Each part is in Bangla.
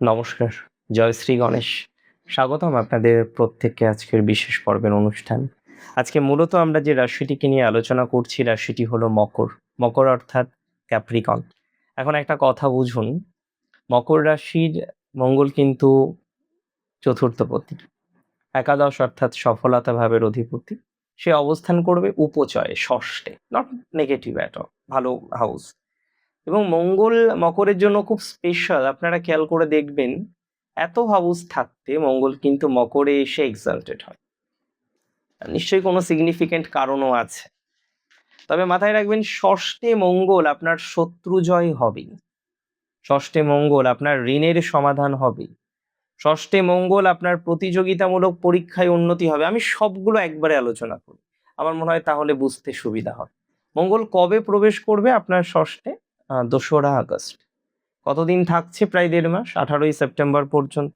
নমস্কার, জয় শ্রী গণেশ। স্বাগতম আপনাদের প্রত্যেককে আজকের বিশেষ পর্বের অনুষ্ঠান। আজকে মূলত আমরা যে রাশিটিকে নিয়ে আলোচনা করছি, রাশিটি হলো মকর। মকর অর্থাৎ ক্যাপ্রিকন। এখন একটা কথা বুঝুন, মকর রাশির মঙ্গল কিন্তু চতুর্থপতি, একাদশ অর্থাৎ সফলতা ভাবের অধিপতি। সে অবস্থান করবে উপচয়ে, ষষ্ঠে, নট নেগেটিভ অ্যাট অল, ভালো হাউস। এবং মঙ্গল মকরের জন্য খুব স্পেশাল। আপনারা খেয়াল করে দেখবেন, এত হাউস থাকতে মঙ্গল কিন্তু মকরে এসে এক্সাল্টেড হয়। নিশ্চয়ই কোনো সিগনিফিকেন্ট কারণও আছে। তবে মাথায় রাখবেন, ষষ্ঠে মঙ্গল আপনার শত্রু জয় হবে, ষষ্ঠে মঙ্গল আপনার ঋণের সমাধান হবে, ষষ্ঠে মঙ্গল আপনার প্রতিযোগিতামূলক পরীক্ষায় উন্নতি হবে। আমি সবগুলো একবারে আলোচনা করি, আমার মনে হয় তাহলে বুঝতে সুবিধা হয়। মঙ্গল কবে প্রবেশ করবে আপনার ষষ্ঠে? 2রা আগস্ট। কতদিন থাকছে? প্রায় 1.5 মাস, 18ই সেপ্টেম্বর পর্যন্ত।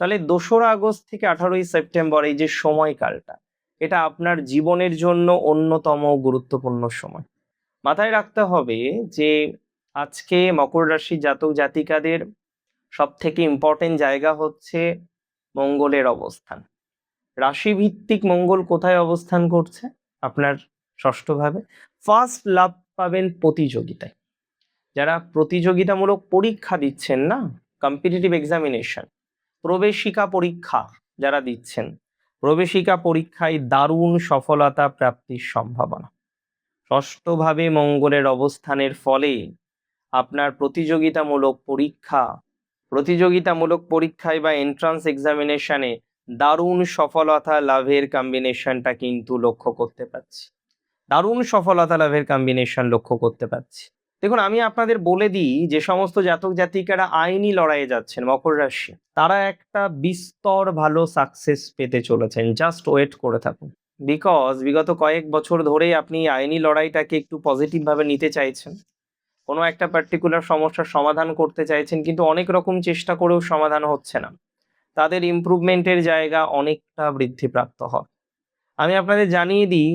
তাহলে 2রা আগস্ট থেকে 18ই সেপ্টেম্বর, এই যে সময়কালটা, এটা আপনার জীবনের জন্য অন্যতম গুরুত্বপূর্ণ সময়। মাথায় রাখতে হবে যে আজকে মকর রাশি জাতক জাতিকাদের সব থেকে ইম্পর্টেন্ট জায়গা হচ্ছে মঙ্গলের অবস্থান। রাশিভিত্তিক মঙ্গল কোথায় অবস্থান করছে? আপনার ষষ্ঠভাবে। ফার্স্ট লাভ পাবেন প্রতিযোগিতায়। যারা প্রতিযোগিতামূলক পরীক্ষা দিচ্ছেন না, কম্পিটিটিভ এক্সামিনেশন, প্রবেশিকা পরীক্ষা যারা দিচ্ছেন, প্রবেশিকা পরীক্ষায় দারুণ সফলতা প্রাপ্তির সম্ভাবনা। ষষ্ঠভাবে মঙ্গলের অবস্থানের ফলে আপনার প্রতিযোগিতামূলক পরীক্ষায় বা এন্ট্রান্স এক্সামিনেশনে দারুণ সফলতা লাভের কম্বিনেশনটা কিন্তু লক্ষ্য করতে পারছি। দারুণ সফলতা লাভের কম্বিনেশন লক্ষ্য করতে পারছি। দেখুন, আমি আপনাদের বলে দিই, যে সমস্ত জাতক জাতিকারা আইনি লড়াইয়ে যাচ্ছেন মকর রাশি, তারা একটা বিস্তর ভালো সাকসেস পেতে চলেছেন। জাস্ট ওয়েট করে থাকুন। বিকজ বিগত কয়েক বছর ধরেই আপনি আইনি লড়াইটাকে একটু পজিটিভ ভাবে নিতে চাইছেন, কোনো একটা পার্টিকুলার সমস্যার সমাধান করতে চাইছেন, কিন্তু অনেক রকম চেষ্টা করেও সমাধান হচ্ছে না। তাদের ইমপ্রুভমেন্টের জায়গা অনেকটা বৃদ্ধিপ্রাপ্ত হয়। আমি আপনাদের জানিয়ে দিই,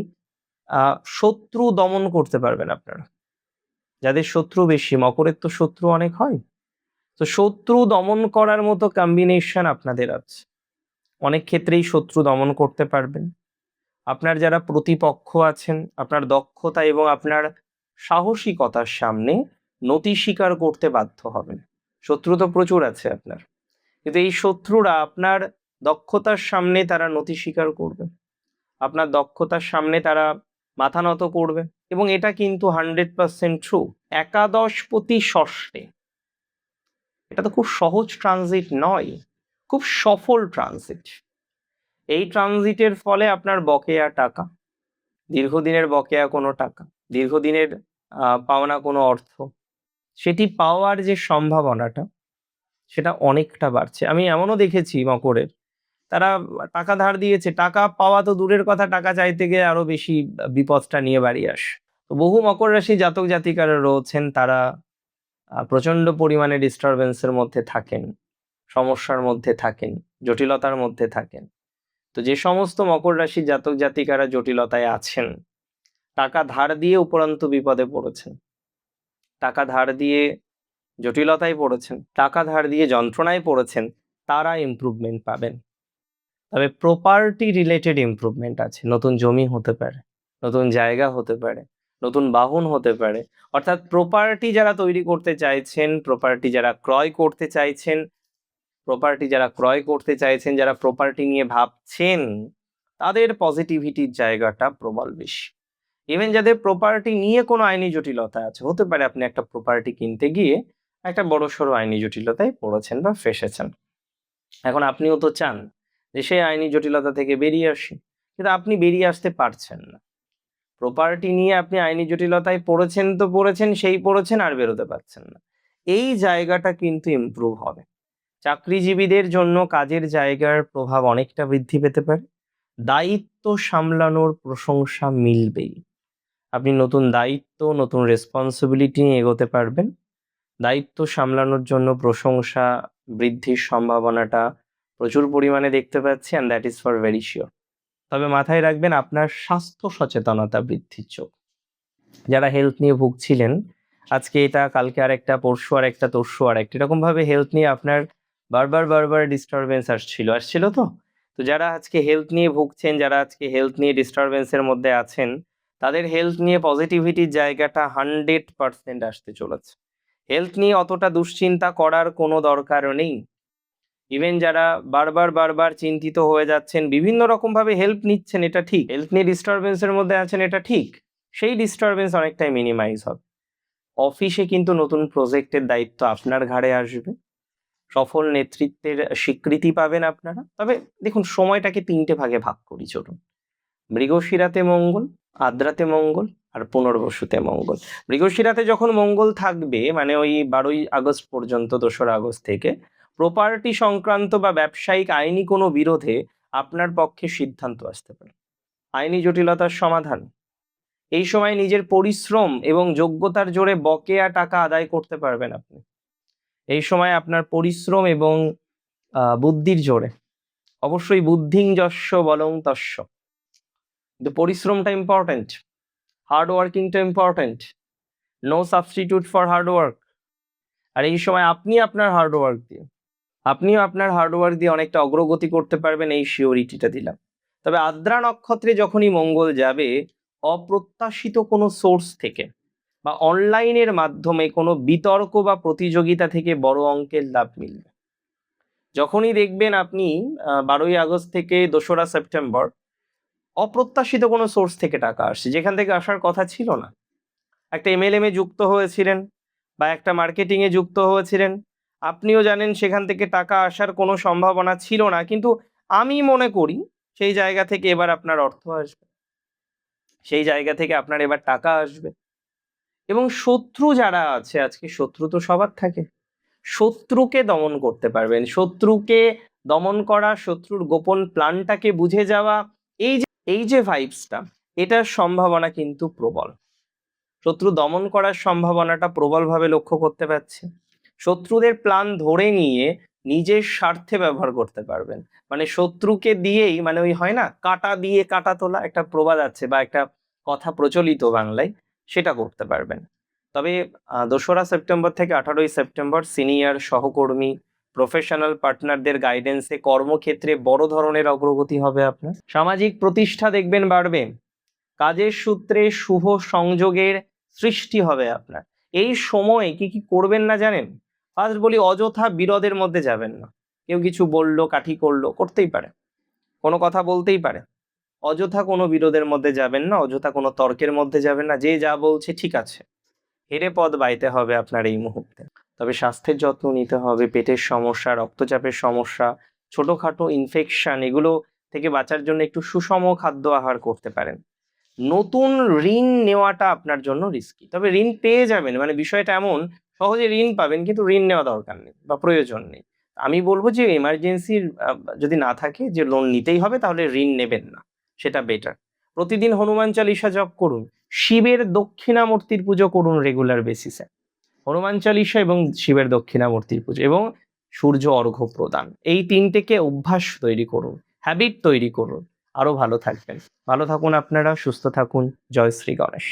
শত্রু দমন করতে পারবেন আপনারা। যাদের শত্রু বেশি, মকরের তো শত্রু অনেক হয়, তো শত্রু দমন করার মতো কম্বিনেশন আপনাদের আছে। অনেক ক্ষেত্রেই শত্রু দমন করতে পারবেন। আপনার যারা প্রতিপক্ষ আছেন, আপনার দক্ষতা এবং আপনার সাহসিকতার সামনে নতি স্বীকার করতে বাধ্য হবেন। শত্রু তো প্রচুর আছে আপনার, কিন্তু এই শত্রুরা আপনার দক্ষতার সামনে তারা নতি স্বীকার করবে, আপনার দক্ষতার সামনে তারা মাথা নত করবে। এবং এটা কিন্তু 100% ট্রু। একাদশপতি ষষ্ঠে, এটা তো খুব সহজ ট্রানজিট নয়, খুব সফল ট্রানজিট। এই ট্রানজিটের ফলে আপনার বকেয়া টাকা, দীর্ঘদিনের বকেয়া কোনো টাকা, দীর্ঘদিনের পাওনা কোনো অর্থ, সেটি পাওয়ার যে সম্ভাবনাটা, সেটা অনেকটা বাড়ছে। আমি এমনও দেখেছি মকরের, তারা টাকা ধার দিয়েছে, টাকা পাওয়া তো দূরের কথা, টাকা চাইতে গিয়ে আরো বেশি বিপদটা নিয়ে বাড়ি আসে। তো বহু মকর রাশি জাতক জাতিকারা রয়েছেন, তারা প্রচন্ড পরিমাণে ডিস্টারবেন্সের মধ্যে থাকেন, সমস্যার মধ্যে থাকেন, জটিলতার মধ্যে থাকেন। তো যে সমস্ত মকর রাশি জাতক জাতিকারা জটিলতায় আছেন, টাকা ধার দিয়ে উপরন্তু বিপদে পড়েছেন, টাকা ধার দিয়ে জটিলতায় পড়েছেন, টাকা ধার দিয়ে যন্ত্রণায় পড়েছেন, তারা ইমপ্রুভমেন্ট পাবেন। তবে প্রপার্টি রিলেটেড ইমপ্রুভমেন্ট আছে। নতুন জমি হতে পারে, নতুন জায়গা হতে পারে, নতুন বাহন হতে পারে। অর্থাৎ প্রপার্টি যারা তৈরি করতে চাইছেন, প্রপার্টি যারা ক্রয় করতে চাইছেন, যারা প্রপার্টি নিয়ে ভাবছেন, তাদের পজিটিভিটির জায়গাটা প্রবল বেশি। ইভেন যাদের প্রপার্টি নিয়ে কোনো আইনি জটিলতা আছে, হতে পারে আপনি একটা প্রপার্টি কিনতে গিয়ে একটা বড়সড় আইনি জটিলতায় পড়েছেন বা ফেসেছেন। এখন আপনিও তো চান যে সেই আইনি জটিলতা থেকে বেরিয়ে আসি, কিন্তু আপনি বেরিয়ে আসতে পারছেন না। প্রপার্টি নিয়ে আপনি আইনি জটিলতায় পড়েছেন আর বেরোতে পারছেন না। এই জায়গাটা কিন্তু ইমপ্রুভ হবে। চাকরিজীবীদের জন্য কাজের জায়গার প্রভাব অনেকটা বৃদ্ধি পেতে পারে। দায়িত্ব সামলানোর প্রশংসা মিলবেই। আপনি নতুন দায়িত্ব, নতুন রেসপন্সিবিলিটি নিয়ে এগোতে পারবেন। দায়িত্ব সামলানোর জন্য প্রশংসা বৃদ্ধির সম্ভাবনাটা প্রচুর পরিমাণে দেখতে পাচ্ছি, and that is for very sure. তবে মাথায় রাখবেন, আপনার স্বাস্থ্য সচেতনতা বৃদ্ধির যোগ। যারা হেলথ নিয়ে ভুগছিলেন, আজকে এটা, কালকে আরেকটা, পরশু আরেকটা, তরশু আরেকটা, এরকম ভাবে হেলথ নিয়ে আপনার বারবার বারবার ডিস্টারবেন্স আসছিল তো। তো যারা আজকে হেলথ নিয়ে ভুগছেন, যারা আজকে হেলথ নিয়ে ডিস্টারবেন্সের মধ্যে আছেন, তাদের হেলথ নিয়ে পজিটিভিটির জায়গাটা 100% আসতে চলেছে। হেলথ নিয়ে অতটা দুশ্চিন্তা করার কোনো দরকার নেই। ইভেন যারা বারবার বারবার চিন্তিত হয়ে যাচ্ছেন, বিভিন্ন রকম ভাবে হেল্প নিচ্ছেন, এটা ঠিক, হেলথ নিয়ে ডিস্টারবেন্সের মধ্যে আছেন, এটা ঠিক, সেই ডিস্টারবেন্স অনেকটাই মিনিমাইজ হবে। অফিসে কিন্তু নতুন প্রজেক্টের দায়িত্ব আপনার ঘাড়ে আসবে, সফল নেতৃত্বের স্বীকৃতি পাবেন আপনারা। তবে দেখুন, সময়টাকে 3টে ভাগে ভাগ করি চলুন। মৃগশিরাতে মঙ্গল, আদ্রাতে মঙ্গল, আর পুনর্বসুতে মঙ্গল। মৃগশিরাতে যখন মঙ্গল থাকবে, মানে ওই 12ই আগস্ট পর্যন্ত, 2রা আগস্ট থেকে, প্রপার্টি সংক্রান্ত বা ব্যবসায়িক আইনি কোনো বিরোধে আপনার পক্ষে সিদ্ধান্ত আসতে পারে, আইনি জটিলতার সমাধান। এই সময় নিজের পরিশ্রম এবং যোগ্যতার জোরে বকেয়া টাকা আদায় করতে পারবেন আপনি। এই সময় আপনার পরিশ্রম এবং বুদ্ধির জোরে, অবশ্যই বুদ্ধিং যস্য বলং তস্য, কিন্তু পরিশ্রমটা ইম্পর্টেন্ট, হার্ড ওয়ার্কিংটা important, no substitute for hard work. আর এই সময় আপনিও আপনার হার্ড ওয়ার্ক দিয়ে অনেকটা অগ্রগতি করতে পারবেন, এই শিওরিটিটা দিলাম। তবে আদ্রা নক্ষত্রে যখনই মঙ্গল যাবে, অপ্রত্যাশিত কোনো সোর্স থেকে বা অনলাইনের মাধ্যমে কোনো বিতর্ক বা প্রতিযোগিতা থেকে বড় অঙ্কের লাভ মিলবে। যখনই দেখবেন আপনি 12ই আগস্ট থেকে 2রা সেপ্টেম্বর অপ্রত্যাশিত কোনো সোর্স থেকে টাকা আসছে, যেখান থেকে আসার কথা ছিল না। একটা MLM-এ যুক্ত হয়েছিলেন বা একটা মার্কেটিংয়ে যুক্ত হয়েছিলেন, আপনিও জানেন সেখান থেকে টাকা আসার কোনো সম্ভাবনা ছিল না, কিন্তু আমি মনে করি সেই জায়গা থেকে এবার আপনার অর্থ আসবে, সেই জায়গা থেকে আপনার এবার টাকা আসবে। এবং শত্রু যারা আছে, আজকে শত্রু তো সবার থাকে, শত্রুকে দমন করতে পারবেন। শত্রুকে দমন করা, শত্রুর গোপন প্ল্যানটাকে বুঝে যাওয়া, এই যে ভাইবসটা, এটার সম্ভাবনা কিন্তু প্রবল। শত্রু দমন করার সম্ভাবনাটা প্রবলভাবে লক্ষ্য করতে পারছি। শত্রুদের প্ল্যান ধরে নিয়ে নিজের স্বার্থে ব্যবহার করতে পারবেন। মানে শত্রুকে দিয়েই, মানে ওই হয় না, কাটা দিয়ে কাটা তোলা, একটা প্রবাদ আছে বা একটা কথা প্রচলিত বাংলায়, সেটা করতে পারবেন। তবে 2রা সেপ্টেম্বর থেকে 18ই সেপ্টেম্বর সিনিয়র সহকর্মী, প্রফেশনাল পার্টনারদের গাইডেন্সে কর্মক্ষেত্রে বড় ধরনের অগ্রগতি হবে আপনার। সামাজিক প্রতিষ্ঠা দেখবেন বাড়বে, কাজের সূত্রে শুভ সংযোগের সৃষ্টি হবে আপনার। এই সময়ে কি কি করবেন না জানেন? ফার্স্ট বলি, অযথা বিরোধের মধ্যে যাবেন না। কেউ কিছু বললো, কাঠি করলো, করতেই পারে, কোনো কথা বলতেই পারে, অযথা কোনো বিরোধের মধ্যে যাবেন না, অযথা কোনো তর্কের মধ্যে যাবেন না। যে যা বলছে ঠিক আছে, হেরে পথ বাইতে হবে আপনার এই মুহূর্তে। তবে স্বাস্থ্যের যত্ন নিতে হবে। পেটের সমস্যা, রক্তচাপের সমস্যা, ছোটখাটো ইনফেকশন, এগুলো থেকে বাঁচার জন্য একটু সুষম খাদ্য আহার করতে পারেন। নতুন ঋণ নেওয়াটা আপনার জন্য রিস্কি, তবে ঋণ পেয়ে যাবেন, মানে বিষয়টা এমন, সহজে ঋণ পাবেন, কিন্তু ঋণ নেওয়া দরকার নেই বা প্রয়োজন নেই। আমি বলবো যে এমার্জেন্সির যদি না থাকে যে লোন নিতেই হবে, তাহলে ঋণ নেবেন না, সেটা বেটার। প্রতিদিন হনুমান চালিসা জপ করুন, শিবের দক্ষিণামূর্তির পুজো করুন রেগুলার বেসিসে। হনুমান চালিসা এবং শিবের দক্ষিণামূর্তির পুজো এবং সূর্য অর্ঘ্য প্রদান, এই 3টেকে অভ্যাস তৈরি করুন, হ্যাবিট তৈরি করুন, আরো ভালো থাকবেন। ভালো থাকুন আপনারা, সুস্থ থাকুন। জয় শ্রী গণেশ।